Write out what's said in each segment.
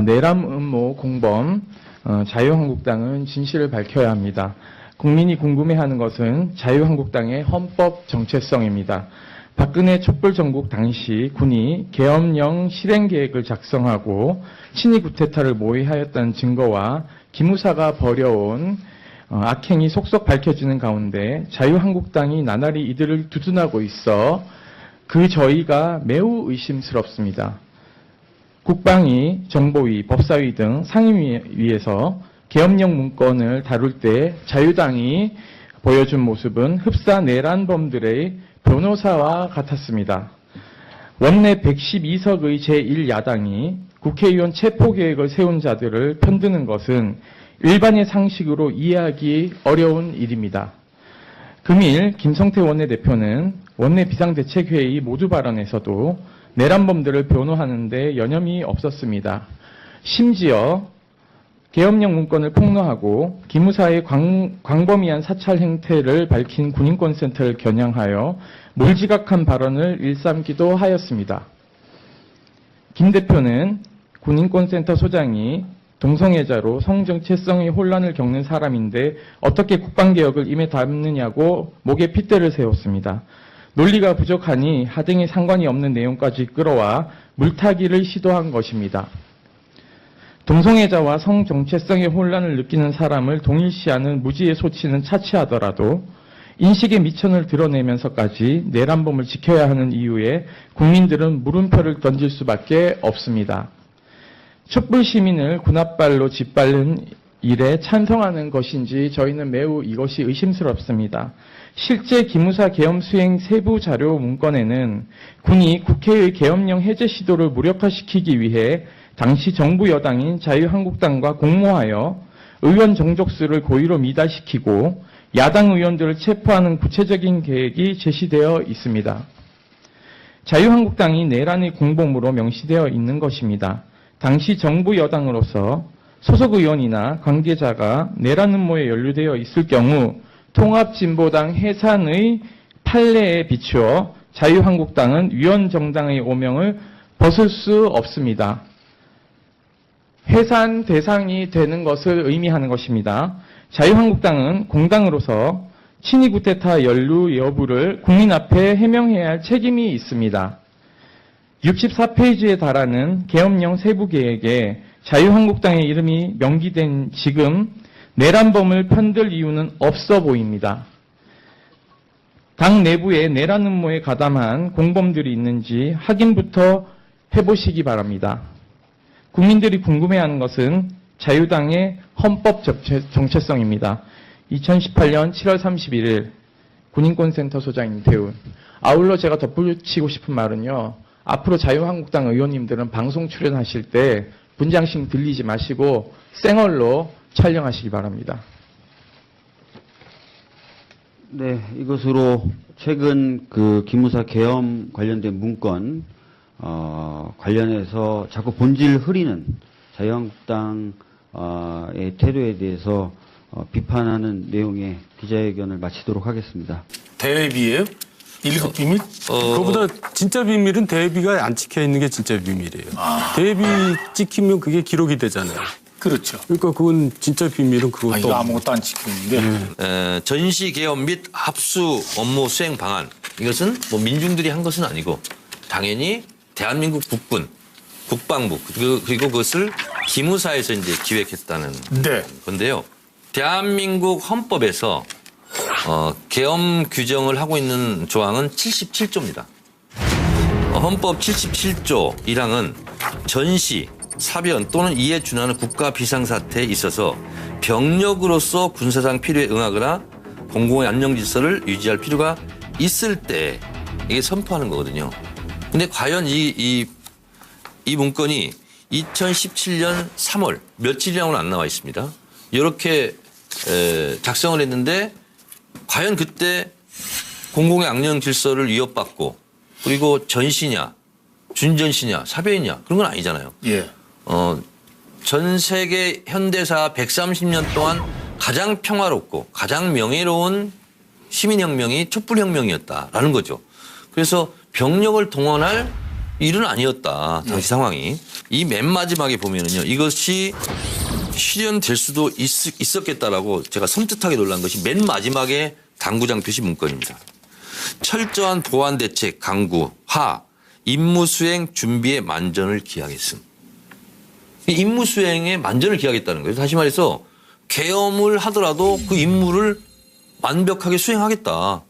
내란 음모 공범 자유한국당은 진실을 밝혀야 합니다. 국민이 궁금해하는 것은 자유한국당의 헌법 정체성입니다. 박근혜 촛불정국 당시 군이 계엄령 실행계획을 작성하고 친위 구테타를 모의하였다는 증거와 기무사가 벌여온 악행이 속속 밝혀지는 가운데 자유한국당이 나날이 이들을 두둔하고 있어 그 저희가 매우 의심스럽습니다. 국방위, 정보위, 법사위 등 상임위에서 계엄령 문건을 다룰 때 자유당이 보여준 모습은 흡사 내란범들의 변호사와 같았습니다. 원내 112석의 제1야당이 국회의원 체포계획을 세운 자들을 편드는 것은 일반의 상식으로 이해하기 어려운 일입니다. 금일 김성태 원내대표는 원내 비상대책회의 모두 발언에서도 내란범들을 변호하는 데 여념이 없었습니다. 심지어 계엄령 문건을 폭로하고 기무사의 광범위한 사찰 행태를 밝힌 군인권센터를 겨냥하여 몰지각한 발언을 일삼기도 하였습니다. 김 대표는 군인권센터 소장이 동성애자로 성정체성의 혼란을 겪는 사람인데 어떻게 국방개혁을 임에 담느냐고 목에 핏대를 세웠습니다. 논리가 부족하니 하등에 상관이 없는 내용까지 끌어와 물타기를 시도한 것입니다. 동성애자와 성정체성의 혼란을 느끼는 사람을 동일시하는 무지의 소치는 차치하더라도 인식의 미천을 드러내면서까지 내란범을 지켜야 하는 이유에 국민들은 물음표를 던질 수밖에 없습니다. 촛불 시민을 군홧발로 짓밟는 일에 찬성하는 것인지 저희는 매우 이것이 의심스럽습니다. 실제 기무사 계엄 수행 세부 자료 문건에는 군이 국회의 계엄령 해제 시도를 무력화시키기 위해 당시 정부 여당인 자유한국당과 공모하여 의원 정족수를 고의로 미달시키고 야당 의원들을 체포하는 구체적인 계획이 제시되어 있습니다. 자유한국당이 내란의 공범으로 명시되어 있는 것입니다. 당시 정부 여당으로서 소속 의원이나 관계자가 내란 음모에 연루되어 있을 경우 통합진보당 해산의 판례에 비추어 자유한국당은 위원정당의 오명을 벗을 수 없습니다. 해산 대상이 되는 것을 의미하는 것입니다. 자유한국당은 공당으로서 친위 구테타 연루 여부를 국민 앞에 해명해야 할 책임이 있습니다. 64페이지에 달하는 계엄령 세부계획에 자유한국당의 이름이 명기된 지금 내란범을 편들 이유는 없어 보입니다. 당 내부에 내란 음모에 가담한 공범들이 있는지 확인부터 해보시기 바랍니다. 국민들이 궁금해하는 것은 자유당의 헌법 정체성입니다. 2018년 7월 31일 군인권센터 소장 임태훈. 아울러 제가 덧붙이고 싶은 말은요. 앞으로 자유한국당 의원님들은 방송 출연하실 때 분장식 들리지 마시고 생얼로 촬영하시기 바랍니다. 네, 이것으로 최근 그 기무사 계엄 관련된 문건 관련해서 자꾸 본질 흐리는 자유한국당의 태도에 대해서 비판하는 내용의 기자회견을 마치도록 하겠습니다. 대비예요? 1급 비밀? 그거보다 진짜 비밀은 대비가 안 찍혀 있는 게 진짜 비밀이에요. 대비 찍히면 그게 기록이 되잖아요. 그렇죠. 그러니까 그건 진짜 비밀은 그것도. 이거 아무것도 안 찍히는데. 전시 개업 및 합수 업무 수행 방안. 이것은 뭐 민중들이 한 것은 아니고 당연히 대한민국 국군, 국방부 그리고 그것을 기무사에서 이제 기획했다는 네. 건데요. 대한민국 헌법에서 계엄 규정을 하고 있는 조항은 77조입니다. 헌법 77조 1항은 전시, 사변 또는 이에 준하는 국가 비상사태에 있어서 병력으로서 군사상 필요에 응하거나 공공의 안녕 질서를 유지할 필요가 있을 때 이게 선포하는 거거든요. 근데 과연 이 문건이 2017년 3월 며칠이라고는 안 나와 있습니다. 이렇게 작성을 했는데 과연 그때 공공의 안녕 질서를 위협받고 그리고 전시냐, 준전시냐, 사변이냐 그런 건 아니잖아요. 예. 전 세계 현대사 130년 동안 가장 평화롭고 가장 명예로운 시민혁명이 촛불혁명이었다라는 거죠. 그래서 병력을 동원할 일은 아니었다. 당시 상황이. 이 맨 마지막에 보면은요. 이것이 실현될 수도 있었겠다라고 제가 섬뜩하게 놀란 것이 맨 마지막에 당구장 표시 문건입니다. 철저한 보안 대책 강구 하 임무 수행 준비에 만전을 기하겠음. 이 임무 수행에 만전을 기하겠다는 거예요. 다시 말해서 계엄을 하더라도 그 임무를 완벽하게 수행하겠다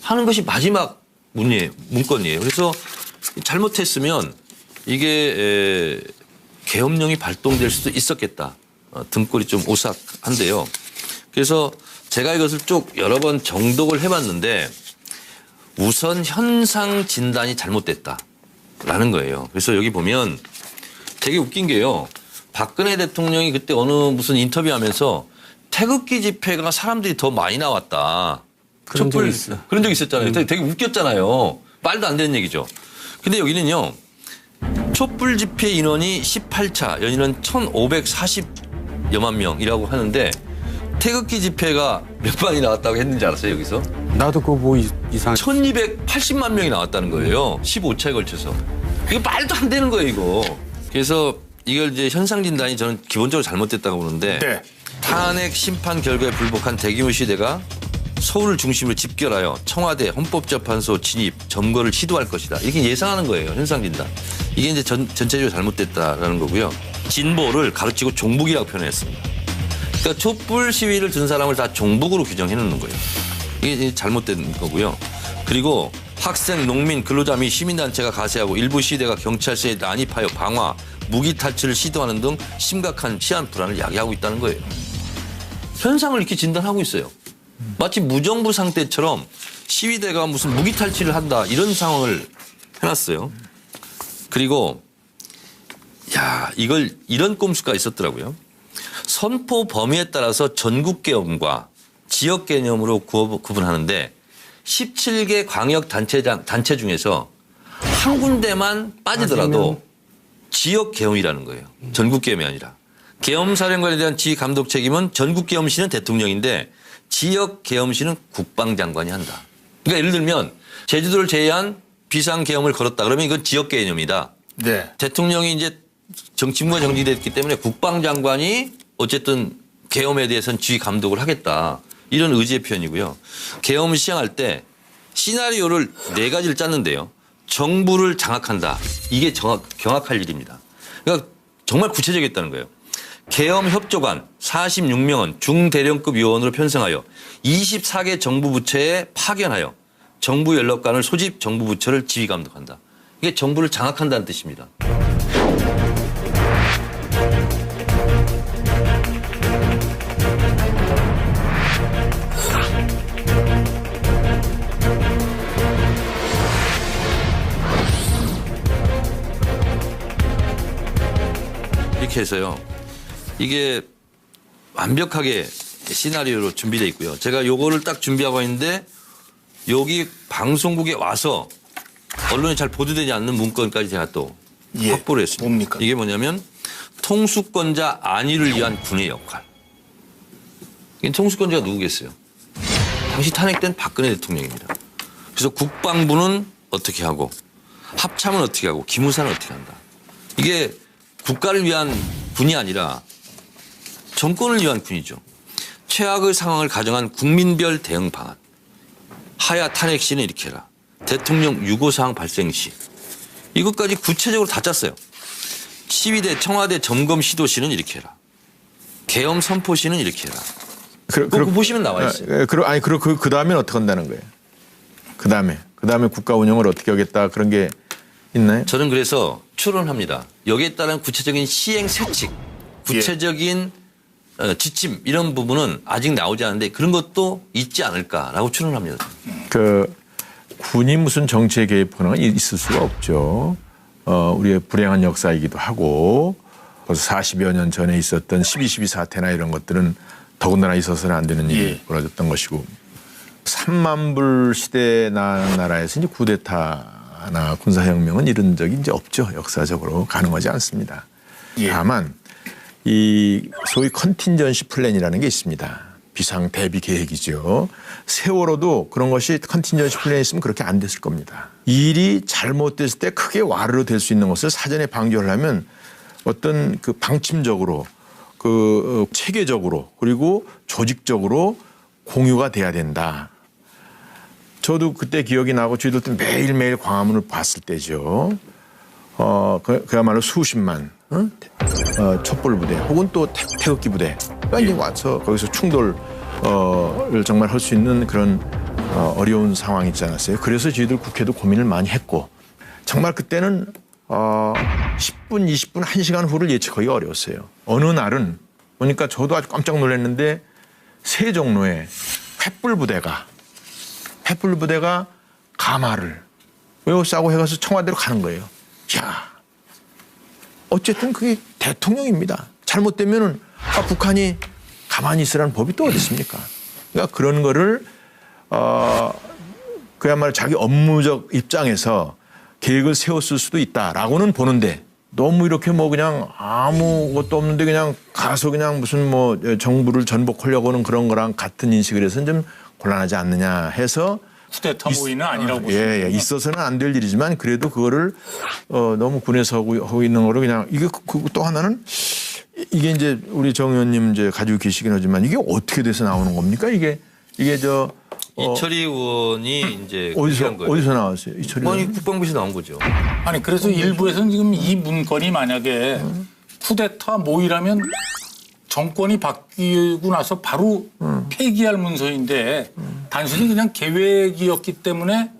하는 것이 마지막 문건이에요. 그래서 잘못했으면 이게 계엄령이 발동될 수도 있었겠다. 등골이 좀 오싹한데요. 그래서 제가 이것을 쭉 여러 번 정독을 해봤는데 우선 현상 진단이 잘못됐다라는 거예요. 그래서 여기 보면 되게 웃긴 게요. 박근혜 대통령이 그때 어느 무슨 인터뷰하면서 태극기 집회가 사람들이 더 많이 나왔다. 그런 적이 있어요. 그런 적 있었잖아요. 되게 웃겼잖아요. 말도 안 되는 얘기죠. 근데 여기는요. 촛불 집회 인원이 18차, 연인은 1,540여만 명이라고 하는데 태극기 집회가 몇 만이 나왔다고 했는지 알았어요, 여기서? 나도 그거 뭐 이상. 1,280만 명이 나왔다는 거예요. 15차에 걸쳐서. 이거 말도 안 되는 거예요, 이거. 그래서 이걸 이제 현상 진단이 저는 기본적으로 잘못됐다고 보는데 네. 탄핵 심판 결과에 불복한 대규모 시대가 서울을 중심으로 집결하여 청와대 헌법재판소 진입, 점거를 시도할 것이다. 이렇게 예상하는 거예요. 현상 진단. 이게 이제 전체적으로 잘못됐다라는 거고요. 진보를 가르치고 종북이라고 표현했습니다. 그러니까 촛불 시위를 든 사람을 다 종북으로 규정해 놓는 거예요. 이게 잘못된 거고요. 그리고 학생, 농민, 근로자 및 시민단체가 가세하고 일부 시대가 경찰서에 난입하여 방화, 무기 탈취를 시도하는 등 심각한 치안 불안을 야기하고 있다는 거예요. 현상을 이렇게 진단하고 있어요. 마치 무정부 상태처럼 시위대가 무슨 무기 탈취를 한다 이런 상황을 해놨어요. 그리고 이런 꼼수가 있었더라고요. 선포 범위에 따라서 전국 계엄과 지역 개념으로 구분하는데 17개 광역 단체 중에서 한 군데만 빠지더라도 지역 계엄이라는 거예요. 전국 계엄이 아니라. 계엄 사령관에 대한 지휘 감독 책임은 전국 계엄시는 대통령인데 지역 계엄시는 국방장관이 한다. 그러니까 예를 들면 제주도를 제외한 비상 계엄을 걸었다 그러면 이건 지역 개념이다. 네. 대통령이 이제 직무가 정지됐기 때문에 국방장관이 어쨌든 계엄에 대해서는 지휘 감독을 하겠다. 이런 의지의 표현이고요. 계엄을 시행할 때 시나리오를 4가지를 짰는데요. 정부를 장악한다. 이게 경악할 일입니다. 그러니까 정말 구체적이었다는 거예요. 계엄 협조관 46명은 중대령급 요원으로 편성하여 24개 정부 부처에 파견하여 정부 연락관을 소집 정부 부처를 지휘 감독한다. 이게 정부를 장악한다는 뜻입니다. 이렇게 해서요. 이게 완벽하게 시나리오로 준비되어 있고요. 제가 요거를 딱 준비하고 있는데 여기 방송국에 와서 언론에 잘 보도되지 않는 문건까지 제가 또 확보를 했습니다. 뭡니까? 이게 뭐냐면 통수권자 안위를 위한 군의 역할. 이게 통수권자가 누구겠어요? 당시 탄핵된 박근혜 대통령입니다. 그래서 국방부는 어떻게 하고 합참은 어떻게 하고 기무사는 어떻게 한다. 이게 국가를 위한 군이 아니라 정권을 위한 군이죠. 최악의 상황을 가정한 국민별 대응 방안. 하야 탄핵 시는 이렇게 해라. 대통령 유고사항 발생 시. 이것까지 구체적으로 다 짰어요. 시위대 청와대 점검 시도 시는 이렇게 해라. 계엄 선포 시는 이렇게 해라. 그거 보시면 나와 있어요. 그 다음엔 어떻게 한다는 거예요? 그 다음에 국가 운영을 어떻게 하겠다 그런 게 있나요? 저는 그래서 추론합니다. 여기에 따른 구체적인 시행 세칙, 구체적인 지침 이런 부분은 아직 나오지 않는데 그런 것도 있지 않을까라고 추론합니다. 군이 무슨 정치에 개입하는 건 있을 수가 없죠. 우리의 불행한 역사이기도 하고 벌써 40여 년 전에 있었던 12.12 사태나 이런 것들은 더군다나 있어서는 안 되는 일이 벌어졌던 것이고 3만 불 시대 나라에서 이제 쿠데타나 군사혁명은 이런 적이 이제 없죠. 역사적으로 가능하지 않습니다. 다만 이 소위 컨틴전시 플랜이라는 게 있습니다. 비상 대비 계획이죠. 세월호도 그런 것이 컨틴전시 플랜이 있으면 그렇게 안 됐을 겁니다. 일이 잘못됐을 때 크게 와르르 될 수 있는 것을 사전에 방지하려면 어떤 그 방침적으로 그 체계적으로 그리고 조직적으로 공유가 돼야 된다. 저도 그때 기억이 나고 저희도 매일매일 광화문을 봤을 때죠. 그야말로 수십만 촛불 부대 혹은 또 태극기 부대가 이제 와서 거기서 충돌을 정말 할 수 있는 그런 어려운 상황이 있지 않았어요. 그래서 저희들 국회도 고민을 많이 했고 정말 그때는 10분, 20분, 1시간 후를 예측하기 어려웠어요. 어느 날은 보니까 저도 아주 깜짝 놀랐는데 세종로에 횃불 부대가 가마를 외워싸고 해가서 청와대로 가는 거예요. 야, 어쨌든 그게 대통령입니다. 잘못되면은 북한이 가만히 있으라는 법이 또 어디 있습니까? 그러니까 그런 거를 그야말로 자기 업무적 입장에서 계획을 세웠을 수도 있다라고는 보는데 너무 이렇게 뭐 그냥 아무것도 없는데 그냥 가서 그냥 무슨 뭐 정부를 전복하려고 하는 그런 거랑 같은 인식을 해서는 좀 곤란하지 않느냐 해서 쿠데타 모의는 아니라고 보시는 예, 있어서는 안 될 일이지만 그래도 그거를 너무 군에서 하고 있는 거로 그냥 이게 또 하나는 이게 이제 우리 정 의원님 이제 가지고 계시긴 하지만 이게 어떻게 돼서 나오는 겁니까? 이게 저 이철희 의원이 이제 그렇게 한 거예요. 어디서 나왔어요? 이철희 아니 의원? 국방부에서 나온 거죠. 아니 그래서 일부에서는 지금 이 문건이 만약에 쿠데타 모의라면 정권이 바뀌고 나서 바로 폐기할 문서인데 단순히 그냥 계획이었기 때문에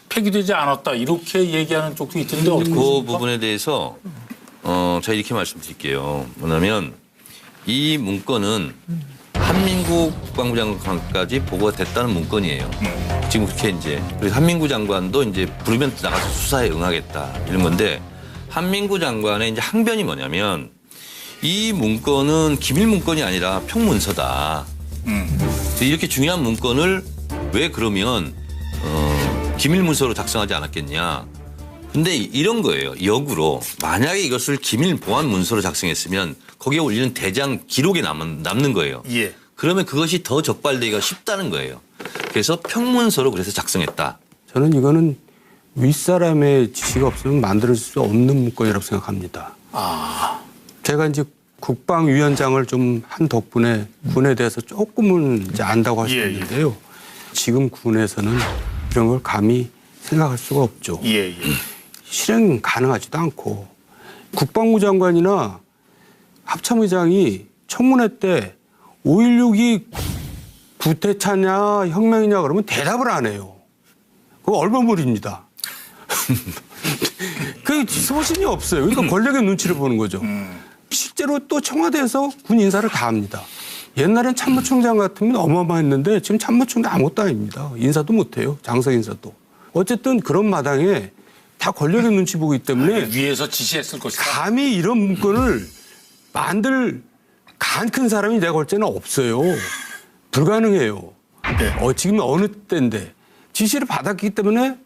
폐기되지 않았다 이렇게 얘기하는 쪽도 있던데 어떻게 그 보십니까? 부분에 대해서 제가 이렇게 말씀드릴게요. 뭐냐면 이 문건은 한민구 국방부 장관까지 보고가 됐다는 문건이에요. 지금 그렇게 이제 그래서 한민구 장관도 이제 부르면 나가서 수사에 응하겠다 이런 건데 한민구 장관의 이제 항변이 뭐냐면 이 문건은 기밀 문건이 아니라 평문서다. 이렇게 중요한 문건을 왜 그러면 기밀 문서로 작성하지 않았겠냐. 근데 이런 거예요. 역으로 만약에 이것을 기밀 보안 문서로 작성했으면 거기에 올리는 대장 기록에 남는 거예요. 예. 그러면 그것이 더 적발되기가 쉽다는 거예요. 그래서 평문서로 그래서 작성했다. 저는 이거는 윗사람의 지시가 없으면 만들 수 없는 문건이라고 생각합니다. 제가 이제 국방위원장을 좀 한 덕분에 군에 대해서 조금은 이제 안다고 할 수 예, 있는데요. 지금 군에서는 이런 걸 감히 생각할 수가 없죠. 예. 실행 가능하지도 않고 국방부 장관이나 합참의장이 청문회 때 5.16이 구태타냐 혁명이냐 그러면 대답을 안 해요. 그거 얼버무립니다. 그 소신이 없어요. 그러니까 권력의 눈치를 보는 거죠. 실제로 또 청와대에서 군 인사를 다 합니다. 옛날엔 참모총장 같으면 어마어마했는데 지금 참모총장 아무것도 아닙니다. 인사도 못해요. 장성 인사도. 어쨌든 그런 마당에 다 권력의 눈치 보기 때문에 위에서 지시했을 것이다. 감히 이런 문건을 만들 간 큰 사람이 내가 볼 때는 없어요. 불가능해요. 네. 지금 어느 때인데 지시를 받았기 때문에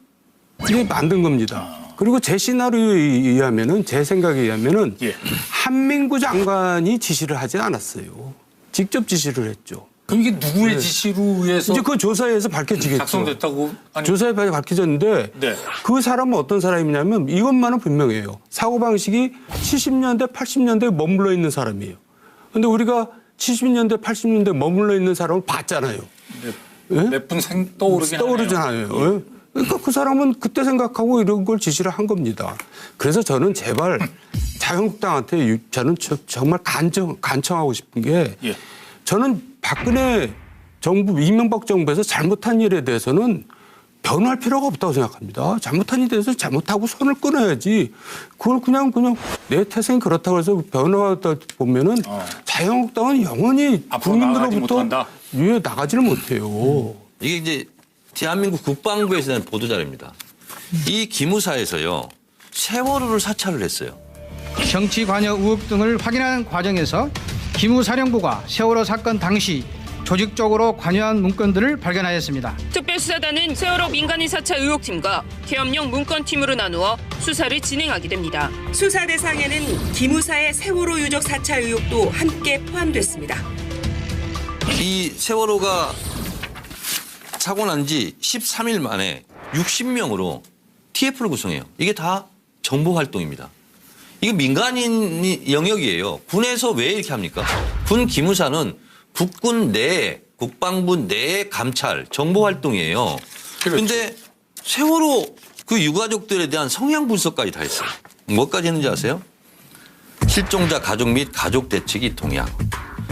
이게 만든 겁니다. 그리고 제 시나리오에 의하면은 제 생각에 의하면은 예. 한민구 장관이 지시를 하지 않았어요. 직접 지시를 했죠. 그럼 이게 누구의 지시로 의해서 이제 그 조사에서 밝혀지겠죠. 작성됐다고? 아니, 조사에 밝혀졌는데 네. 그 사람은 어떤 사람이냐면 이것만은 분명해요. 사고방식이 70년대, 80년대에 머물러 있는 사람이에요. 근데 우리가 70년대, 80년대에 머물러 있는 사람을 봤잖아요. 몇 분 떠오르긴 하네요. 떠오르잖아요. 예? 그러니까 그 사람은 그때 생각하고 이런 걸 지시를 한 겁니다. 그래서 저는 제발 자유한국당한테 저는 정말 간청하고 싶은 게 예. 저는 박근혜 정부, 이명박 정부에서 잘못한 일에 대해서는 변호할 필요가 없다고 생각합니다. 잘못한 일에 대해서 잘못하고 손을 끊어야지. 그걸 그냥 내 태생이 그렇다고 해서 변호하다 보면은 자유한국당은 영원히 앞으로 나가지 국민들로부터 못한다. 나가지를 못해요. 이게 이제 대한민국 국방부에서 낸 보도자료입니다. 이 기무사에서요. 세월호를 사찰을 했어요. 정치 관여 의혹 등을 확인하는 과정에서 기무사령부가 세월호 사건 당시 조직적으로 관여한 문건들을 발견하였습니다. 특별수사단은 세월호 민간인 사찰 의혹팀과 계엄령 문건팀으로 나누어 수사를 진행하게 됩니다. 수사 대상에는 기무사의 세월호 유적 사찰 의혹도 함께 포함됐습니다. 이 세월호가 사고 난 지 13일 만에 60명으로 TF를 구성해요. 이게 다 정보 활동입니다. 이게 민간인 영역이에요. 군에서 왜 이렇게 합니까? 군 기무사는 국군 내 국방부 내 감찰 정보 활동이에요. 그런데 세월호 그 유가족들에 대한 성향 분석까지 다 했어요. 뭐까지 했는지 아세요? 실종자 가족 및 가족 대책이 동향.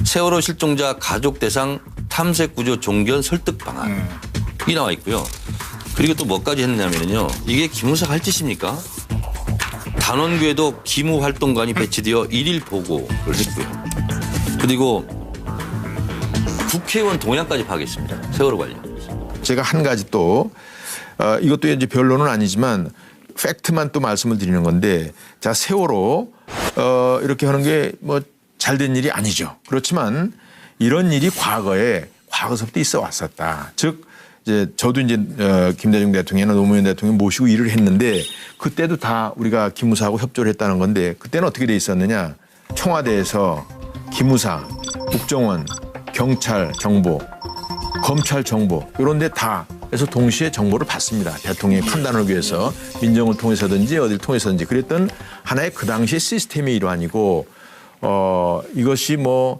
세월호 실종자 가족 대상 탐색 구조 종견 설득 방안. 이 나와 있고요. 그리고 또 뭐까지 했냐면요. 이게 기무사가 할 짓입니까? 단원교에도 기무 활동관이 배치되어 일일 보고를 했고요. 그리고 국회의원 동향까지 파악했습니다. 세월호 관련. 제가 한 가지 또 이것도 이제 변론은 아니지만 팩트만 또 말씀을 드리는 건데, 자 세월호 이렇게 하는 게 뭐 잘된 일이 아니죠. 그렇지만 이런 일이 과거서부터 있어 왔었다. 즉 이제 저도 이제 김대중 대통령이나 노무현 대통령 모시고 일을 했는데 그때도 다 우리가 기무사하고 협조를 했다는 건데, 그때는 어떻게 돼 있었느냐? 청와대에서 기무사, 국정원, 경찰 정보, 검찰 정보 이런 데 다 해서 동시에 정보를 받습니다. 대통령의 판단을 위해서 민정을 통해서든지 어디를 통해서든지 그랬던 하나의 그 당시의 시스템의 일환이고, 이것이 뭐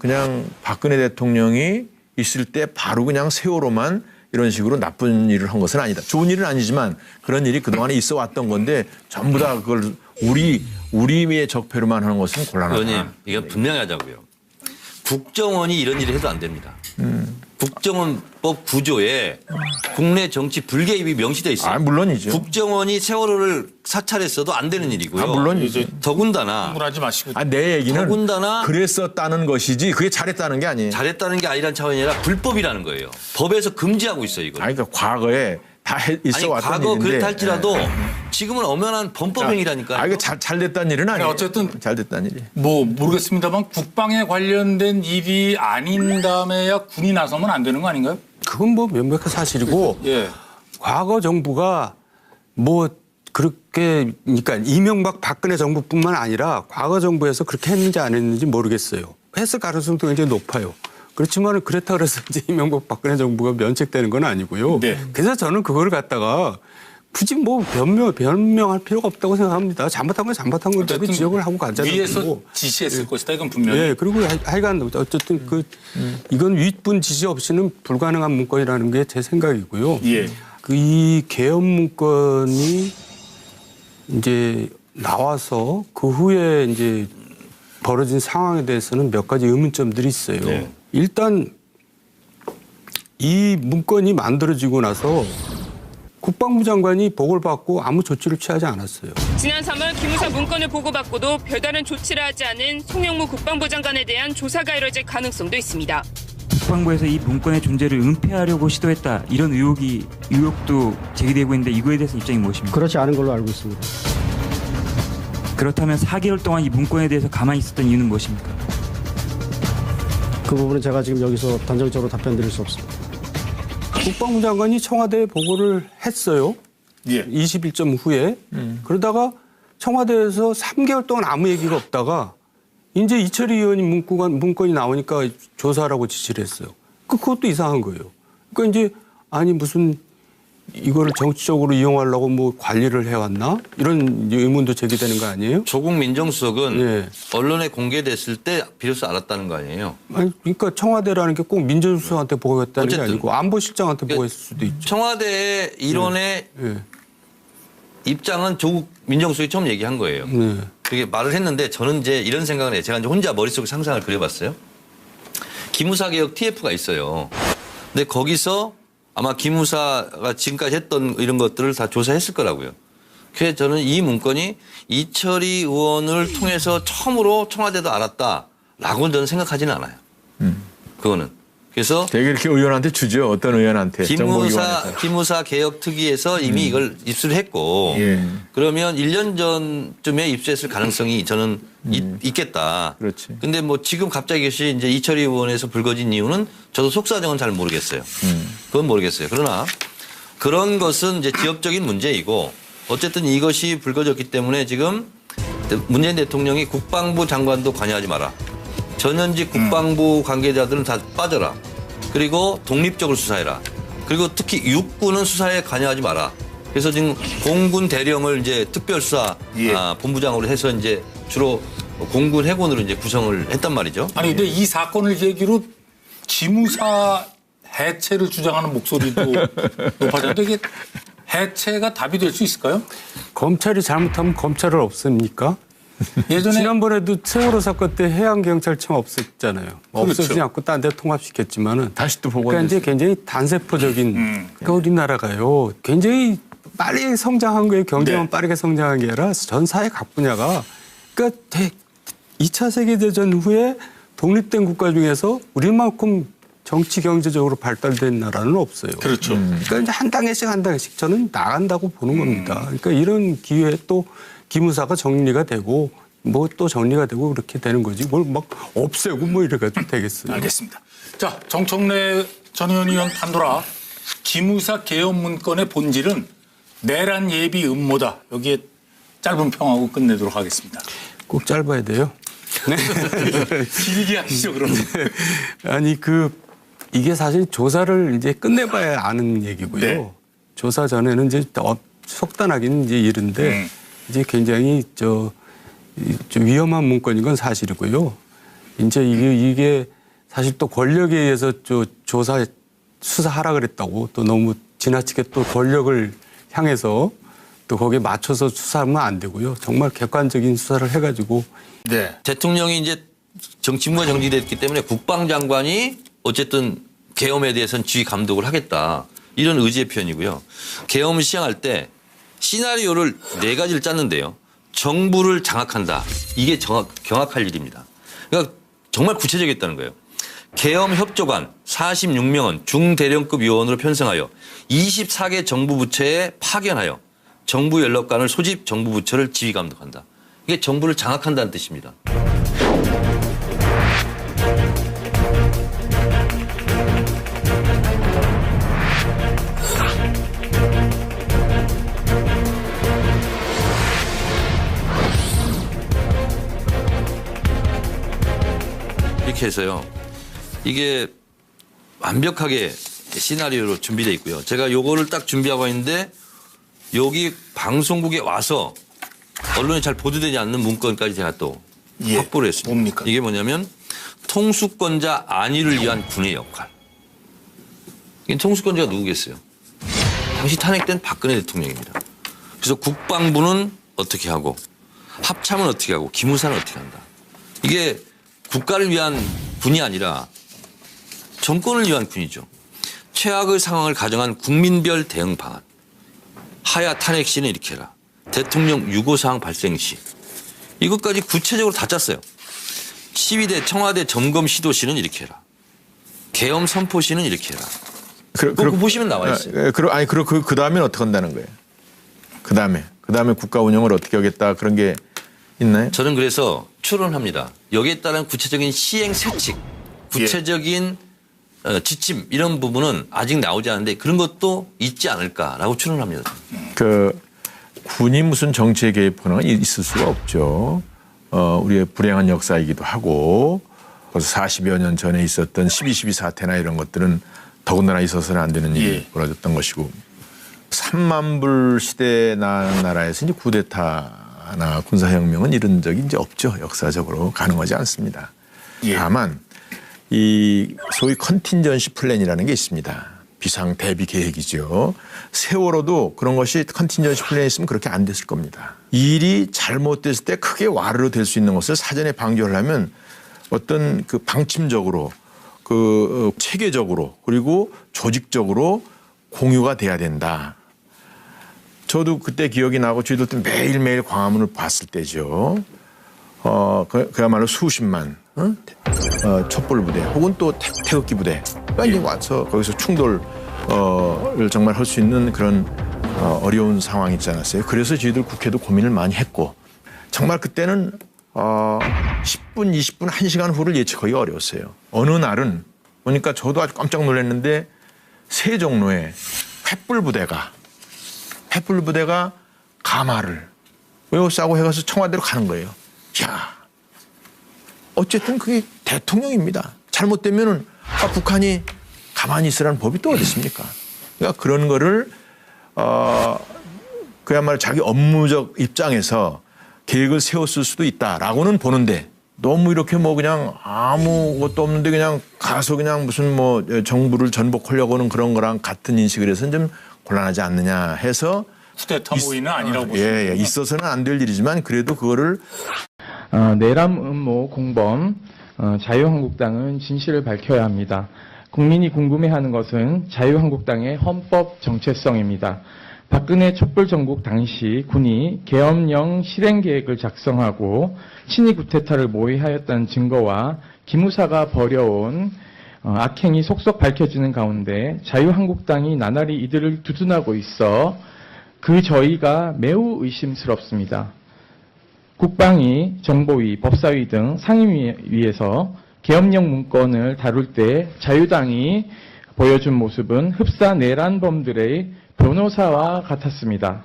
그냥 박근혜 대통령이 있을 때 바로 그냥 세월호만 이런 식으로 나쁜 일을 한 것은 아니다. 좋은 일은 아니지만 그런 일이 그동안에 있어 왔던 건데 전부 다 그걸 우리의 적폐로만 하는 것은 곤란하다. 의원님, 이건 분명히 하자고요. 국정원이 이런 일을 해도 안 됩니다. 국정원법 구조에 국내 정치 불개입이 명시되어 있어요. 아, 물론이죠. 국정원이 세월호를 사찰했어도 안 되는 일이고요. 아, 물론이죠. 더군다나 흥분하지 마시고. 내 얘기는 더군다나 그랬었다는 것이지 그게 잘했다는 게 아니에요. 잘했다는 게 아니란 차원이 아니라 불법이라는 거예요. 법에서 금지하고 있어요, 이걸. 아니, 그러니까 과거에 다 있어 아니, 왔던 과거 일인데. 그렇다 할지라도 지금은 엄연한 범법행위라니까요. 아, 이거 잘 됐다는 일은 아니에요. 어쨌든 잘 됐다는 일이. 뭐 모르겠습니다만 국방에 관련된 일이 아닌 다음에야 군이 나서면 안 되는 거 아닌가요? 그건 뭐 명백한 사실이고 예. 과거 정부가 뭐 그렇게 그러니까 이명박 박근혜 정부뿐만 아니라 과거 정부에서 그렇게 했는지 안 했는지 모르겠어요. 했을 가능성도 굉장히 높아요. 그렇지만 그렇다 그래서 이제 이명박 박근혜 정부가 면책되는 건 아니고요. 네. 그래서 저는 그걸 갖다가 굳이 뭐 변명할 필요가 없다고 생각합니다. 잘못한 건 잘못한 건데 지적을 하고 가자는 위에서 거고. 지시했을 것이다. 이건 분명히. 예, 그리고 하여간 어쨌든 이건 윗분 지시 없이는 불가능한 문건이라는 게 제 생각이고요. 예. 이 개헌 문건이 이제 나와서 그 후에 이제 벌어진 상황에 대해서는 몇 가지 의문점들이 있어요. 네. 일단 이 문건이 만들어지고 나서 국방부 장관이 보고를 받고 아무 조치를 취하지 않았어요. 지난 3월 기무사 문건을 보고받고도 별다른 조치를 하지 않은 송영무 국방부 장관에 대한 조사가 이뤄질 가능성도 있습니다. 국방부에서 이 문건의 존재를 은폐하려고 시도했다, 이런 의혹도 제기되고 있는데 이거에 대해서 입장이 무엇입니까? 그렇지 않은 걸로 알고 있습니다. 그렇다면 4개월 동안 이 문건에 대해서 가만히 있었던 이유는 무엇입니까? 그 부분은 제가 지금 여기서 단정적으로 답변드릴 수 없습니다. 국방부 장관이 청와대에 보고를 했어요. 예. 21점 후에. 그러다가 청와대에서 3개월 동안 아무 얘기가 없다가 이제 이철희 의원이 문건이 나오니까 조사하라고 지시를 했어요. 그것도 이상한 거예요. 그러니까 이제 아니 무슨 이거를 정치적으로 이용하려고 뭐 관리를 해왔나? 이런 의문도 제기되는 거 아니에요? 조국 민정수석은 예. 언론에 공개됐을 때 비로소 알았다는 거 아니에요? 아니, 그러니까 청와대라는 게 꼭 민정수석한테 보고했다는 게 어쨌든. 아니고 안보실장한테 보고했을 수도 있죠. 청와대의 일원의 예. 입장은 조국 민정수석이 처음 얘기한 거예요. 네. 그게 말을 했는데 저는 이제 이런 생각을 해요. 제가 이제 혼자 머릿속에 상상을 그려봤어요. 기무사 개혁 TF가 있어요. 근데 거기서 아마 기무사가 지금까지 했던 이런 것들을 다 조사했을 거라고요. 그래서 저는 이 문건이 이철희 의원을 통해서 처음으로 청와대도 알았다라고는 저는 생각하지는 않아요. 그거는. 그래서 되게 이렇게 의원한테 주죠. 어떤 의원한테. 정보기관에서. 기무사 개혁 특위에서 이미 이걸 입수를 했고 예. 그러면 1년 전쯤에 입수했을 가능성이 저는 있겠다. 그렇지. 근데 뭐 지금 갑자기 이제 이철희 의원에서 불거진 이유는 저도 속사정은 잘 모르겠어요. 그건 모르겠어요. 그러나 그런 것은 이제 지역적인 문제이고 어쨌든 이것이 불거졌기 때문에 지금 문재인 대통령이 국방부 장관도 관여하지 마라. 전현직 국방부 관계자들은 다 빠져라. 그리고 독립적으로 수사해라. 그리고 특히 육군은 수사에 관여하지 마라. 그래서 지금 공군 대령을 이제 특별수사 본부장으로 해서 이제 주로 공군 해군으로 이제 구성을 했단 말이죠. 아니 근데 이 사건을 계기로 기무사 해체를 주장하는 목소리도 높아졌는데 이게 해체가 답이 될 수 있을까요? 검찰이 잘못하면 검찰을 없습니까? 예전에 지난번에도 세월호 사건 때 해양경찰청 없앴잖아요. 그렇죠. 없애지 않고 딴 데 통합시켰지만은 다시 또 보고 그러니까 이제 굉장히 단세포적인 그러니까 우리나라가요. 굉장히 빨리 성장한 거예요. 경제만 네. 빠르게 성장한 게 아니라 전 사회 각 분야가 그러니까 2차 세계대전 후에 독립된 국가 중에서 우리만큼 정치 경제적으로 발달된 나라는 없어요. 그렇죠. 그러니까 이제 한 단계씩 저는 나간다고 보는 겁니다. 그러니까 이런 기회에 또 기무사가 정리가 되고 뭐 또 정리가 되고 그렇게 되는 거지 뭘 막 없애고 뭐 이래가지고 되겠어요. 알겠습니다. 자, 정청래 전 의원 판도라 기무사 개헌 문건의 본질은 내란 예비 음모다. 여기에 짧은 평하고 끝내도록 하겠습니다. 꼭 짧아야 돼요. 네. 길게 하시죠, 그러면. 아니 이게 사실 조사를 이제 끝내봐야 아는 얘기고요. 네. 조사 전에는 이제 속단하기는 이제 이른데 이제 굉장히 좀 위험한 문건인 건 사실이고요. 이제 이게 사실 또 권력에 의해서 수사하라 그랬다고 또 너무 지나치게 또 권력을 향해서 또 거기에 맞춰서 수사하면 안 되고요. 정말 객관적인 수사를 해가지고. 네. 대통령이 이제 직무가 정지됐기 때문에 국방장관이 어쨌든 계엄에 대해서는 지휘 감독을 하겠다. 이런 의지의 표현이고요. 계엄을 시행할 때 시나리오를 4가지를 짰는데요. 정부를 장악한다. 이게 경악할 일입니다. 그러니까 정말 구체적이었다는 거예요. 계엄 협조관 46명은 중대령급 요원으로 편성하여 24개 정부 부처에 파견하여 정부 연락관을 소집 정부 부처를 지휘 감독한다. 이게 정부를 장악한다는 뜻입니다. 이렇게 해서요. 이게 완벽하게 시나리오로 준비되어 있고요. 제가 요거를 딱 준비하고 있는데 여기 방송국에 와서 언론에 잘 보도되지 않는 문건까지 제가 또 확보를 했습니다. 뭡니까? 이게 뭐냐면 통수권자 안위를 위한 군의 역할. 이게 통수권자가 누구겠어요? 당시 탄핵된 박근혜 대통령입니다. 그래서 국방부는 어떻게 하고 합참은 어떻게 하고 기무사는 어떻게 한다. 이게 국가를 위한 군이 아니라 정권을 위한 군이죠. 최악의 상황을 가정한 국민별 대응 방안. 하야 탄핵 시는 이렇게 해라. 대통령 유고사항 발생 시. 이것까지 구체적으로 다 짰어요. 시위대 청와대 점검 시도 시는 이렇게 해라. 계엄 선포 시는 이렇게 해라. 그거 보시면 나와 있어요. 그 다음에는 어떻게 한다는 거예요? 그 다음에 국가 운영을 어떻게 하겠다 그런 게 있나요? 저는 그래서 추론합니다. 여기에 따른 구체적인 시행 세칙, 구체적인 지침 이런 부분은 아직 나오지 않는데 그런 것도 있지 않을까라고 추론합니다. 군이 무슨 정치에 개입하는 건 있을 수가 없죠. 우리의 불행한 역사이기도 하고 벌써 40여 년 전에 있었던 12.12 사태나 이런 것들은 더군다나 있어서는 안 되는 일이 벌어졌던 것이고 3만 불 시대에 나는 나라에서 이제 쿠데타나 군사혁명은 이런 적이 이제 없죠. 역사적으로 가능하지 않습니다. 다만 이 소위 컨틴전시 플랜이라는 게 있습니다. 비상 대비 계획이죠. 세월호도 그런 것이 컨틴전시 플랜이 있으면 그렇게 안 됐을 겁니다. 일이 잘못됐을 때 크게 와르르 될 수 있는 것을 사전에 방지하려면 어떤 그 방침적으로 그 체계적으로 그리고 조직적으로 공유가 돼야 된다. 저도 그때 기억이 나고 저희들도 매일매일 광화문을 봤을 때죠. 그야말로 수십만 촛불부대 혹은 또 태극기 부대가 이제 와서 거기서 충돌을 정말 할 수 있는 그런 어려운 상황이 있지 않았어요. 그래서 저희들 국회도 고민을 많이 했고 정말 그때는 10분, 20분, 1시간 후를 예측하기 어려웠어요. 어느 날은 보니까 저도 아주 깜짝 놀랐는데 세 종로에 횃불 부대가 가마를 싸고 해가서 청와대로 가는 거예요. 야, 어쨌든 그게 대통령입니다. 잘못되면은 북한이 가만히 있으라는 법이 또 어디 있습니까? 그러니까 그런 거를 그야말로 자기 업무적 입장에서 계획을 세웠을 수도 있다라고는 보는데 너무 이렇게 뭐 그냥 아무것도 없는데 그냥 가서 그냥 무슨 뭐 정부를 전복하려고 하는 그런 거랑 같은 인식을 해서는 좀 곤란하지 않느냐 해서 쿠데타 모의는 아니라고 보시는군요. 예, 있어서는 안 될 일이지만 그래도 그거를 내란 음모 공범 자유한국당은 진실을 밝혀야 합니다. 국민이 궁금해하는 것은 자유한국당의 헌법 정체성입니다. 박근혜 촛불정국 당시 군이 계엄령 실행 계획을 작성하고 친위 구테타를 모의하였다는 증거와 기무사가 벌여온 악행이 속속 밝혀지는 가운데 자유한국당이 나날이 이들을 두둔하고 있어 그 저희가 매우 의심스럽습니다. 국방위, 정보위, 법사위 등 상임위에서 계엄령 문건을 다룰 때 자유당이 보여준 모습은 흡사 내란범들의 변호사와 같았습니다.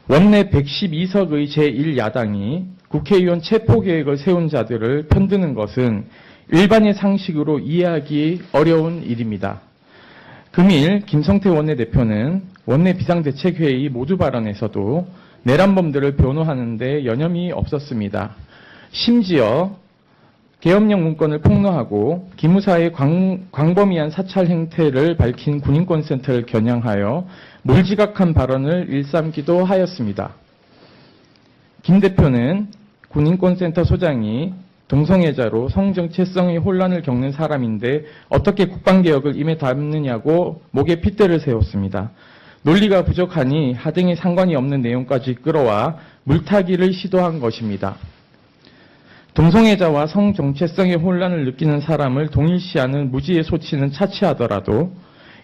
원내 112석의 제1야당이 국회의원 체포계획을 세운 자들을 편드는 것은 일반의 상식으로 이해하기 어려운 일입니다. 금일 김성태 원내대표는 원내 비상대책회의 모두 발언에서도 내란범들을 변호하는 데 여념이 없었습니다. 심지어 계엄령 문건을 폭로하고 기무사의 광범위한 사찰 행태를 밝힌 군인권센터를 겨냥하여 몰지각한 발언을 일삼기도 하였습니다. 김 대표는 군인권센터 소장이 동성애자로 성정체성의 혼란을 겪는 사람인데 어떻게 국방개혁을 임에 담느냐고 목에 핏대를 세웠습니다. 논리가 부족하니 하등에 상관이 없는 내용까지 끌어와 물타기를 시도한 것입니다. 동성애자와 성정체성의 혼란을 느끼는 사람을 동일시하는 무지의 소치는 차치하더라도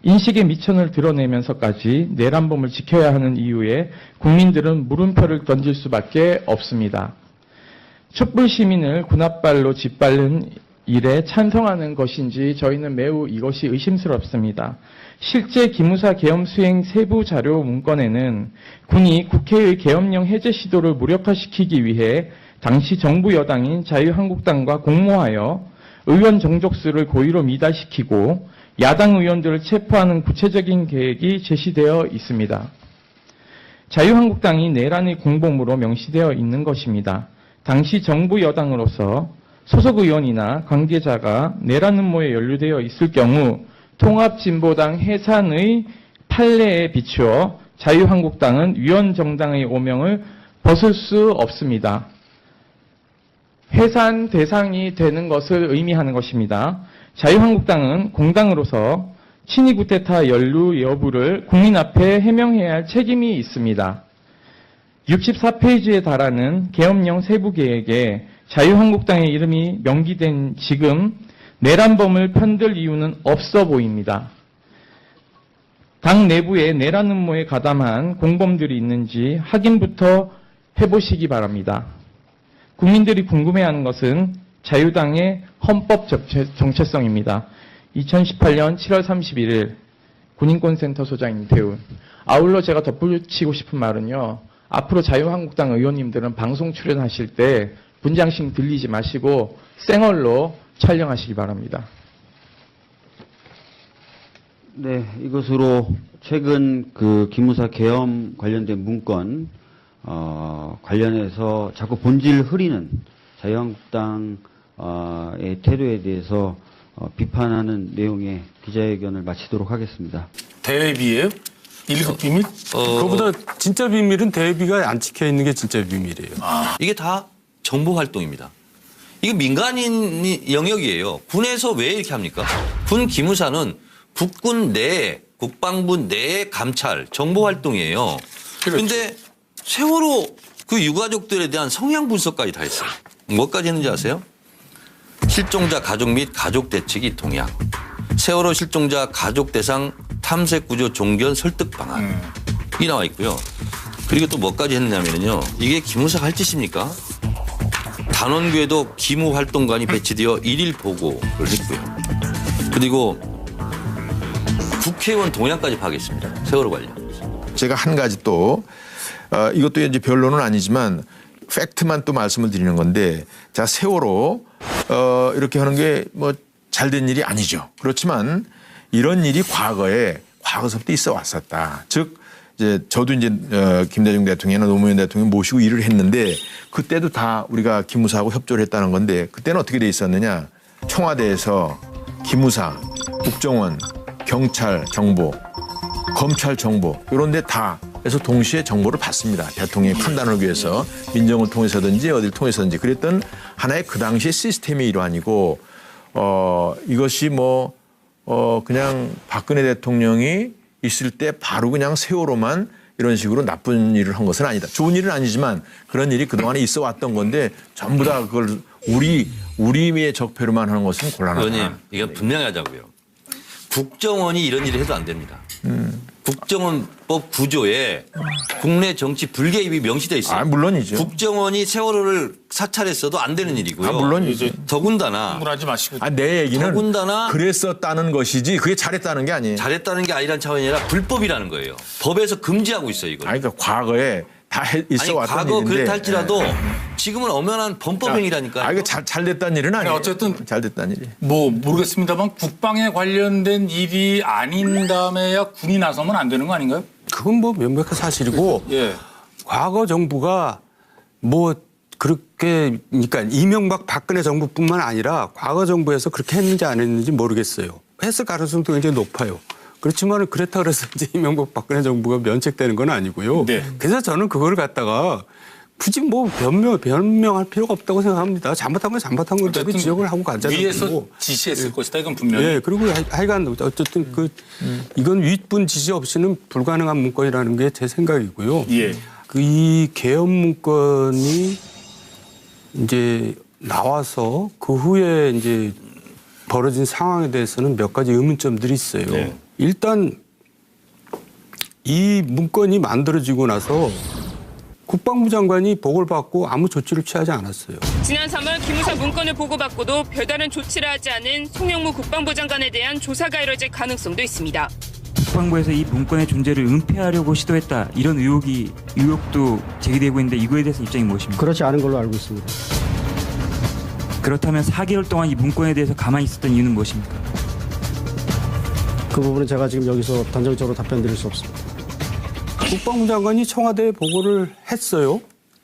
인식의 미천을 드러내면서까지 내란범을 지켜야 하는 이유에 국민들은 물음표를 던질 수밖에 없습니다. 촛불 시민을 군홧발로 짓밟는 일에 찬성하는 것인지 저희는 매우 이것이 의심스럽습니다. 실제 기무사 계엄 수행 세부 자료 문건에는 군이 국회의 계엄령 해제 시도를 무력화시키기 위해 당시 정부 여당인 자유한국당과 공모하여 의원 정족수를 고의로 미달시키고 야당 의원들을 체포하는 구체적인 계획이 제시되어 있습니다. 자유한국당이 내란의 공범으로 명시되어 있는 것입니다. 당시 정부 여당으로서 소속 의원이나 관계자가 내란 음모에 연루되어 있을 경우 통합진보당 해산의 판례에 비추어 자유한국당은 위원정당의 오명을 벗을 수 없습니다. 해산 대상이 되는 것을 의미하는 것입니다. 자유한국당은 공당으로서 친위 구테타 연루 여부를 국민 앞에 해명해야 할 책임이 있습니다. 64페이지에 달하는 계엄령 세부 계획에 자유한국당의 이름이 명기된 지금 내란범을 편들 이유는 없어 보입니다. 당 내부에 내란 음모에 가담한 공범들이 있는지 확인부터 해보시기 바랍니다. 국민들이 궁금해하는 것은 자유당의 헌법 정체성입니다. 2018년 7월 31일 군인권센터 소장 임태훈. 아울러 제가 덧붙이고 싶은 말은요. 앞으로 자유한국당 의원님들은 방송 출연하실 때 분장식 들리지 마시고 생얼로 촬영하시기 바랍니다. 네, 이것으로 최근 그 기무사 계엄 관련된 문건 관련해서 자꾸 본질 흐리는 자유한국당의 태도에 대해서 비판하는 내용의 기자회견을 마치도록 하겠습니다. 대비예요? 1급 비밀? 그거보다 진짜 비밀은 대비가 안 찍혀 있는 게 진짜 비밀이에요. 이게 다 정보 활동입니다. 이게 민간인 영역이에요. 군에서 왜 이렇게 합니까? 군 기무사는 국군 내 국방부 내 감찰 정보 활동이에요. 그런데 세월호 그 유가족들에 대한 성향 분석까지 다 했어요. 뭐까지 했는지 아세요? 실종자 가족 및 가족 대책이 동향, 세월호 실종자 가족 대상 탐색 구조 종견 설득 방안 이 나와 있고요. 그리고 또 뭐까지 했냐면요. 이게 기무사가 할 짓입니까? 단원교에도 기무 활동관이 배치되어 일일 보고를 했고요. 그리고 국회의원 동향까지 파악했습니다. 세월호 관련. 제가 한 가지 또 이것도 이제 변론은 아니지만 팩트만 또 말씀을 드리는 건데 자 세월호 이렇게 하는 게 뭐 잘된 일이 아니죠. 그렇지만 이런 일이 과거서부터 있어 왔었다. 즉 이제 저도 이제 김대중 대통령이나 노무현 대통령 모시고 일을 했는데 그때도 다 우리가 기무사하고 협조를 했다는 건데 그때는 어떻게 돼 있었느냐? 청와대에서 기무사, 국정원, 경찰 정보, 검찰 정보 이런 데 다 해서 동시에 정보를 받습니다. 대통령의 판단을 위해서 민정을 통해서든지 어디를 통해서든지 그랬던 하나의 그 당시의 시스템의 일환이고 이것이 그냥 박근혜 대통령이 있을 때 바로 그냥 세월호만 이런 식으로 나쁜 일을 한 것은 아니다. 좋은 일은 아니지만 그런 일이 그동안에 있어 왔던 건데 전부 다 그걸 우리의 적폐로만 하는 것은 곤란하다. 의원님, 이건 분명히 하자고요. 국정원이 이런 일을 해도 안 됩니다. 국정원법 구조에 국내 정치 불개입이 명시되어 있어요. 물론이죠. 국정원이 세월호를 사찰했어도 안 되는 일이고요. 물론이죠. 더군다나 흥분하지 마시고. 내 얘기는 더군다나 그랬었다는 것이지 그게 잘했다는 게 아니에요. 잘했다는 게 아니란 차원이 아니라 불법이라는 거예요. 법에서 금지하고 있어요, 이거. 그러니까 과거에 다 있어 왔던 과거 일인데. 그렇다 할지라도 지금은 엄연한 범법행위라니까요. 이거 잘 됐다는 일은 아니에요. 어쨌든 잘 됐다는 일이. 모르겠습니다만 국방에 관련된 일이 아닌 다음에야 군이 나서면 안 되는 거 아닌가요? 그건 뭐 명백한 사실이고 예. 과거 정부가 그렇게 그러니까 이명박 박근혜 정부뿐만 아니라 과거 정부에서 그렇게 했는지 안 했는지 모르겠어요. 했을 가능성도 굉장히 높아요. 그렇지만 그렇다 그래서 이제 이명박 박근혜 정부가 면책되는 건 아니고요. 네. 그래서 저는 그걸 갖다가 굳이 변명할 필요가 없다고 생각합니다. 잘못한 건 잘못한 건데 지적을 하고 가자는 위에서 거고. 지시했을 것이다. 이건 분명히. 예, 그리고 하여간 어쨌든 이건 윗분 지시 없이는 불가능한 문건이라는 게 제 생각이고요. 예. 이 개헌 문건이 이제 나와서 그 후에 이제 벌어진 상황에 대해서는 몇 가지 의문점들이 있어요. 네. 일단 이 문건이 만들어지고 나서 국방부 장관이 보고를 받고 아무 조치를 취하지 않았어요. 지난 3월 기무사 문건을 보고받고도 별다른 조치를 하지 않은 송영무 국방부 장관에 대한 조사가 이뤄질 가능성도 있습니다. 국방부에서 이 문건의 존재를 은폐하려고 시도했다. 이런 의혹도 제기되고 있는데 이거에 대해서 입장이 무엇입니까? 그렇지 않은 걸로 알고 있습니다. 그렇다면 4개월 동안 이 문건에 대해서 가만히 있었던 이유는 무엇입니까? 그 부분은 제가 지금 여기서 단정적으로 답변드릴 수 없습니다. 국방부 장관이 청와대에 보고를 했어요.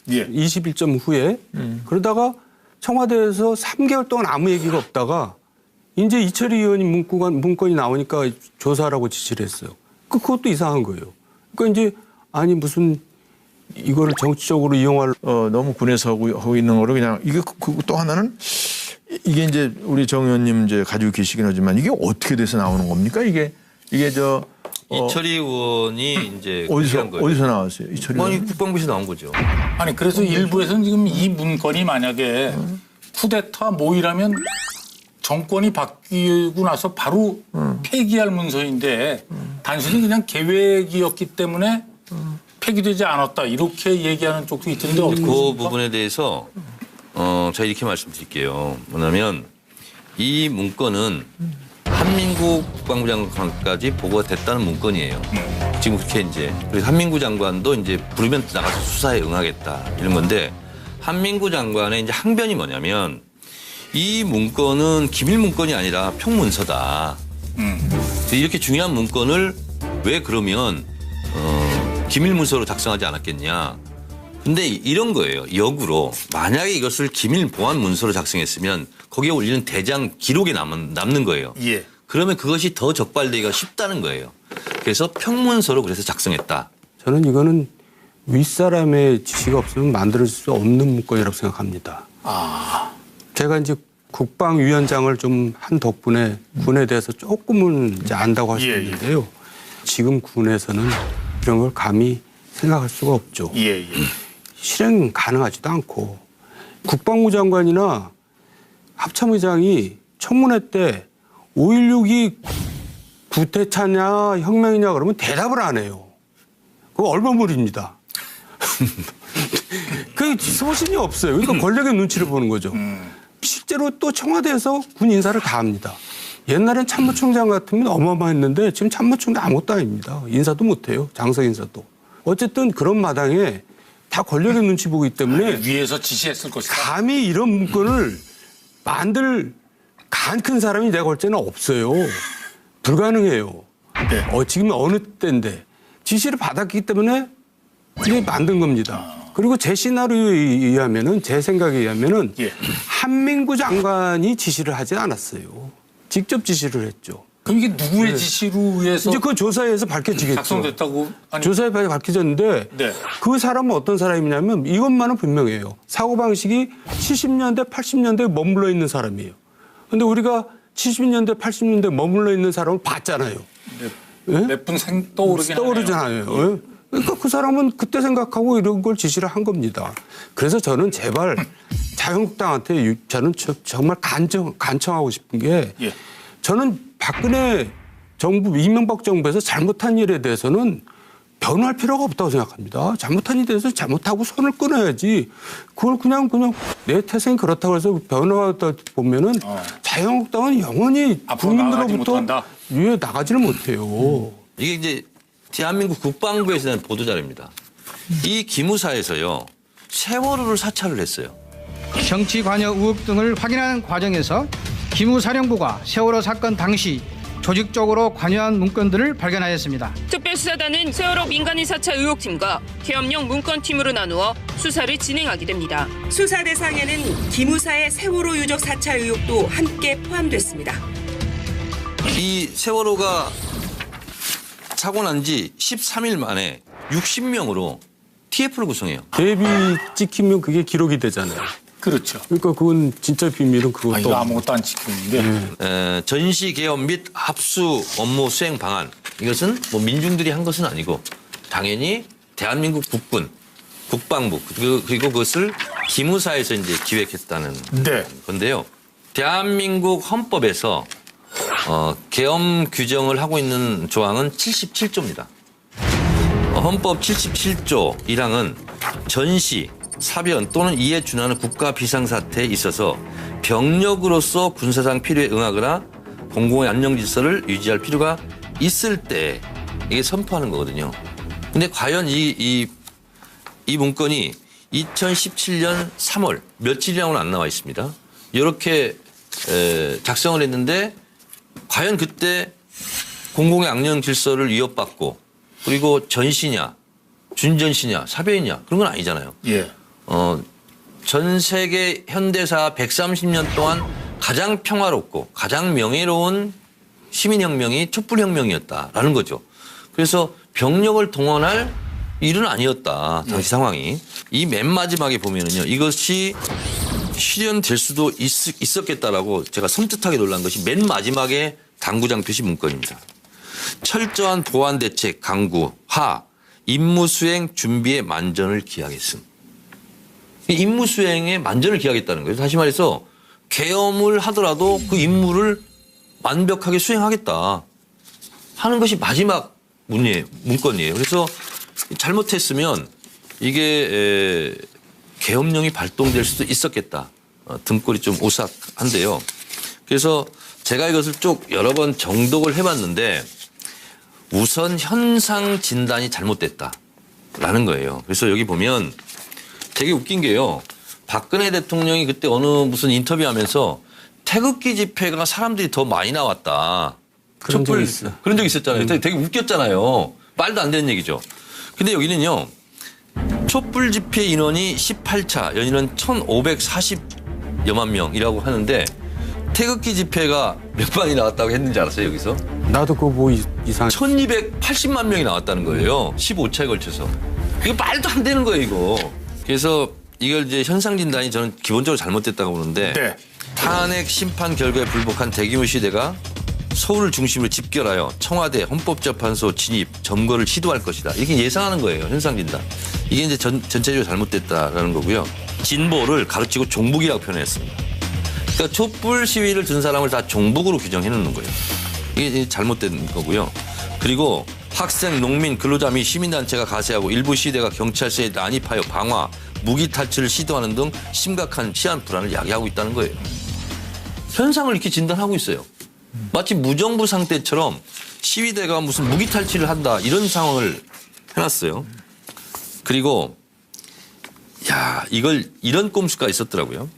예. 21점 후에. 그러다가 청와대에서 3개월 동안 아무 얘기가 없다가 이제 이철희 의원이 문건이 나오니까 조사하라고 지시를 했어요. 그것도 이상한 거예요. 그러니까 이제 아니 무슨 이거를 정치적으로 이용할 너무 군에서 하고 있는 거로 그냥 이게 또 하나는 이게 이제 우리 정 의원님 이제 가지고 계시긴 하지만 이게 어떻게 돼서 나오는 겁니까? 이게 이철희 의원이 이제 어디서 나왔어요? 이철희 의원? 국방부에서 나온 거죠. 아니 그래서 일부에서는 지금 이 문건이 만약에 쿠데타 모의라면 정권이 바뀌고 나서 바로 폐기할 문서인데 단순히 그냥 계획이었기 때문에 폐기되지 않았다 이렇게 얘기하는 쪽도 있던데 어떻게 그 보십니까? 부분에 대해서 제가 이렇게 말씀드릴게요. 뭐냐면 이 문건은 한민구 국방부 장관까지 보고가 됐다는 문건이에요. 지금 그렇게 이제 그래서 한민구 장관도 이제 부르면 나가서 수사에 응하겠다 이런 건데 한민구 장관의 이제 항변이 뭐냐면 이 문건은 기밀 문건이 아니라 평문서다. 이렇게 중요한 문건을 왜 그러면 기밀 문서로 작성하지 않았겠냐. 근데 이런 거예요. 역으로 만약에 이것을 기밀 보안 문서로 작성했으면 거기에 올리는 대장 기록에 남는 거예요. 예. 그러면 그것이 더 적발되기가 쉽다는 거예요. 그래서 평문서로 그래서 작성했다. 저는 이거는 윗사람의 지시가 없으면 만들 수 없는 문건이라고 생각합니다. 제가 이제 국방위원장을 좀 한 덕분에 군에 대해서 조금은 이제 안다고 할 수 있는데요. 지금 군에서는 이런 걸 감히 생각할 수가 없죠. 예. 실행 가능하지도 않고 국방부 장관이나 합참의장이 청문회 때 5.16이 구태타냐 혁명이냐 그러면 대답을 안 해요. 그거 얼버무립니다. 그 소신이 없어요. 그러니까 권력의 눈치를 보는 거죠. 실제로 또 청와대에서 군 인사를 다 합니다. 옛날엔 참모총장 같으면 어마어마했는데 지금 참모총장 아무것도 아닙니다. 인사도 못해요. 장성 인사도. 어쨌든 그런 마당에 다 권력의 눈치 보기 때문에 위에서 지시했을 것이다. 감히 이런 문건을 만들 간 큰 사람이 내가 볼 때는 없어요. 불가능해요. 네. 지금 어느 때인데 지시를 받았기 때문에 이게 만든 겁니다. 그리고 제 시나리오에 의하면은 제 생각에 의하면은 예. 한민구 장관이 지시를 하지 않았어요. 직접 지시를 했죠. 그럼 이게 누구의 지시로 의해서 이제 그 조사에서 밝혀지겠죠. 작성됐다고? 아니, 조사에 밝혀졌는데 네. 그 사람은 어떤 사람이냐면 이것만은 분명해요. 사고방식이 70년대, 80년대에 머물러 있는 사람이에요. 근데 우리가 70년대, 80년대에 머물러 있는 사람을 봤잖아요. 몇 분 떠오르긴 하네요. 떠오르잖아요. 예? 그러니까 그 사람은 그때 생각하고 이런 걸 지시를 한 겁니다. 그래서 저는 제발 자유한국당한테 저는 정말 간청하고 싶은 게 예. 저는 박근혜 정부, 이명박 정부에서 잘못한 일에 대해서는 변호할 필요가 없다고 생각합니다. 잘못한 일에 대해서 잘못하고 손을 끊어야지. 그걸 그냥 내 태생이 그렇다고 해서 변호하다 보면은 자유한국당은 영원히 앞으로 나가지 국민들로부터 못한다? 나가지를 못해요. 이게 이제 대한민국 국방부에서 낸 보도자료입니다. 이 기무사에서요. 세월호를 사찰을 했어요. 정치 관여 의혹 등을 확인하는 과정에서 기무사령부가 세월호 사건 당시 조직적으로 관여한 문건들을 발견하였습니다. 특별수사단은 세월호 민간인 사찰 의혹팀과 계엄령 문건팀으로 나누어 수사를 진행하게 됩니다. 수사 대상에는 기무사의 세월호 유족 사찰 의혹도 함께 포함됐습니다. 이 세월호가 사고 난 지 13일 만에 60명으로 TF를 구성해요. 대비 찍히면 그게 기록이 되잖아요. 그렇죠. 그러니까 그건 진짜 비밀은 아, 그것도 이거 아무것도 안 지키는데. 전시 개업 및 합수 업무 수행 방안. 이것은 뭐 민중들이 한 것은 아니고 당연히 대한민국 국군, 국방부 그리고 그것을 기무사에서 이제 기획했다는 네. 건데요. 대한민국 헌법에서 계엄 규정을 하고 있는 조항은 77조입니다. 헌법 77조 1항은 전시, 사변 또는 이에 준하는 국가 비상사태에 있어서 병력으로서 군사상 필요에 응하거나 공공의 안녕 질서를 유지할 필요가 있을 때 이게 선포하는 거거든요. 근데 과연 이 문건이 2017년 3월 며칠이라고는 안 나와 있습니다. 이렇게 작성을 했는데 과연 그때 공공의 안녕 질서를 위협받고 그리고 전시냐, 준전시냐, 사변이냐 그런 건 아니잖아요. 예. 전 세계 현대사 130년 동안 가장 평화롭고 가장 명예로운 시민혁명이 촛불혁명이었다라는 거죠. 그래서 병력을 동원할 일은 아니었다. 당시 상황이. 이 맨 마지막에 보면은요. 이것이 실현될 수도 있었겠다라고 제가 섬뜩하게 놀란 것이 맨 마지막에 당구장 표시 문건입니다. 철저한 보안 대책 강구 하 임무 수행 준비에 만전을 기하겠음. 임무 수행에 만전을 기하겠다는 거예요. 다시 말해서 계엄을 하더라도 그 임무를 완벽하게 수행하겠다 하는 것이 마지막 문건이에요. 그래서 잘못했으면 이게 계엄령이 발동될 수도 있었겠다. 등골이 좀 오싹한데요. 그래서 제가 이것을 쭉 여러 번 정독을 해봤는데 우선 현상 진단이 잘못됐다라는 거예요. 그래서 여기 보면 되게 웃긴 게요. 박근혜 대통령이 그때 어느 무슨 인터뷰하면서 태극기 집회가 사람들이 더 많이 나왔다. 그런 적이 있어. 그런 적 있었잖아요. 되게 웃겼잖아요. 말도 안 되는 얘기죠. 근데 여기는요. 촛불 집회 인원이 18차, 연인은 1,540여만 명이라고 하는데 태극기 집회가 몇 만이 나왔다고 했는지 알았어요, 여기서? 나도 그거 뭐 이상. 1,280만 명이 나왔다는 거예요. 15차에 걸쳐서. 이거 말도 안 되는 거예요, 이거. 그래서 이걸 이제 현상 진단이 저는 기본적으로 잘못됐다고 보는데 네. 탄핵 심판 결과에 불복한 대규모 시대가 서울을 중심으로 집결하여 청와대 헌법재판소 진입 점거를 시도할 것이다. 이렇게 예상하는 거예요. 현상 진단. 이게 이제 전체적으로 잘못됐다라는 거고요. 진보를 가르치고 종북이라고 표현했습니다. 그러니까 촛불 시위를 든 사람을 다 종북으로 규정해 놓는 거예요. 이게 잘못된 거고요. 그리고 학생, 농민, 근로자 및 시민단체가 가세하고 일부 시대가 경찰서에 난입하여 방화, 무기 탈취를 시도하는 등 심각한 치안 불안을 야기하고 있다는 거예요. 현상을 이렇게 진단하고 있어요. 마치 무정부 상태처럼 시위대가 무슨 무기 탈취를 한다 이런 상황을 해놨어요. 그리고 이런 꼼수가 있었더라고요.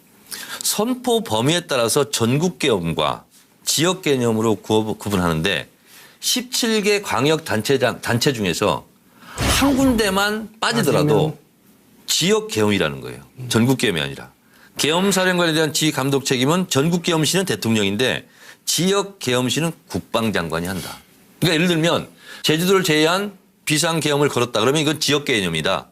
선포 범위에 따라서 전국 계엄과 지역 개념으로 구분하는데 17개 광역 단체 중에서 한 군데만 빠지더라도 지역 계엄이라는 거예요. 전국 계엄이 아니라. 계엄사령관에 대한 지휘 감독 책임은 전국 계엄시는 대통령인데 지역 계엄시는 국방장관이 한다. 그러니까 예를 들면 제주도를 제외한 비상 계엄을 걸었다 그러면 이건 지역 개념이다.